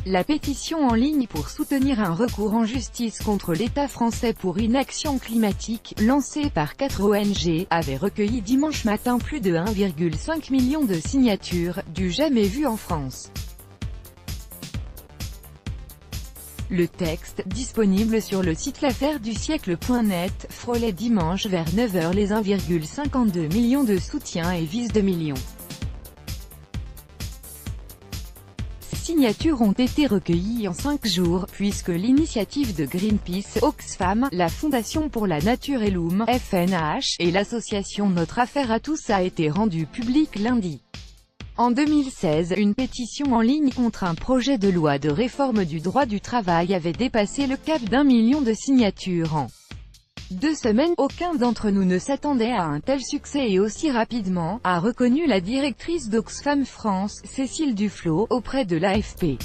La pétition en ligne pour soutenir un recours en justice contre l'État français pour inaction climatique, lancée par 4 ONG, avait recueilli dimanche matin plus de 1,5 million de signatures, du jamais vu en France. Le texte, disponible sur le site l'affairedusiècle.net, frôlait dimanche vers 9 h les 1,52 million de soutiens et vise 2 millions. Ces signatures ont été recueillies en 5 jours, puisque l'initiative de Greenpeace, Oxfam, la Fondation pour la Nature et Loom, FNH, et l'association Notre Affaire à tous a été rendue publique lundi. En 2016, une pétition en ligne contre un projet de loi de réforme du droit du travail avait dépassé le cap d'1 million de signatures en 2 semaines. Aucun d'entre nous ne s'attendait à un tel succès et aussi rapidement, a reconnu la directrice d'Oxfam France, Cécile Duflot, auprès de l'AFP.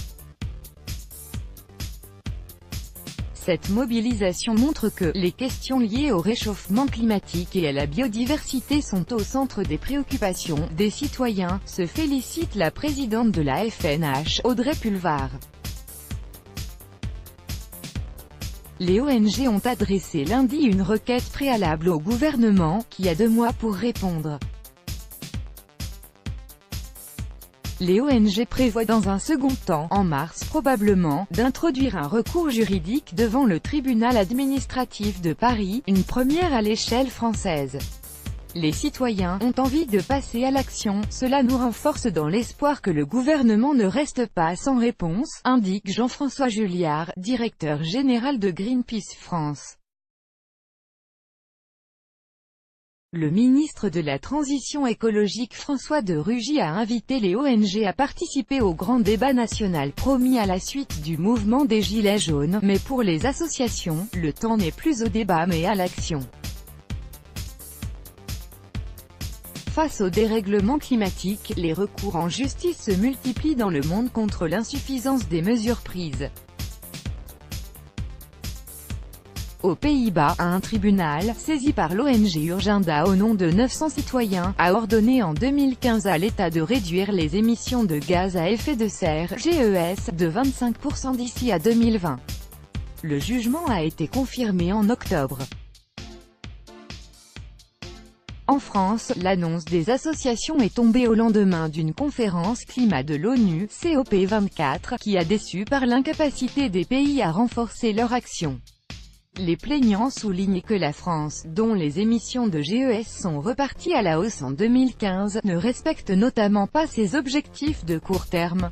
Cette mobilisation montre que les questions liées au réchauffement climatique et à la biodiversité sont au centre des préoccupations des citoyens, se félicite la présidente de la FNH, Audrey Pulvar. Les ONG ont adressé lundi une requête préalable au gouvernement, qui a 2 mois pour répondre. Les ONG prévoient dans un second temps, en mars probablement, d'introduire un recours juridique devant le tribunal administratif de Paris, une première à l'échelle française. Les citoyens ont envie de passer à l'action, cela nous renforce dans l'espoir que le gouvernement ne reste pas sans réponse, indique Jean-François Julliard, directeur général de Greenpeace France. Le ministre de la Transition écologique François de Rugy a invité les ONG à participer au grand débat national promis à la suite du mouvement des Gilets jaunes, mais pour les associations, le temps n'est plus au débat mais à l'action. Face au dérèglement climatique, les recours en justice se multiplient dans le monde contre l'insuffisance des mesures prises. Aux Pays-Bas, un tribunal, saisi par l'ONG Urgenda au nom de 900 citoyens, a ordonné en 2015 à l'État de réduire les émissions de gaz à effet de serre, GES, de 25% d'ici à 2020. Le jugement a été confirmé en octobre. En France, l'annonce des associations est tombée au lendemain d'une conférence climat de l'ONU, COP24, qui a déçu par l'incapacité des pays à renforcer leur action. Les plaignants soulignent que la France, dont les émissions de GES sont reparties à la hausse en 2015, ne respecte notamment pas ses objectifs de court terme.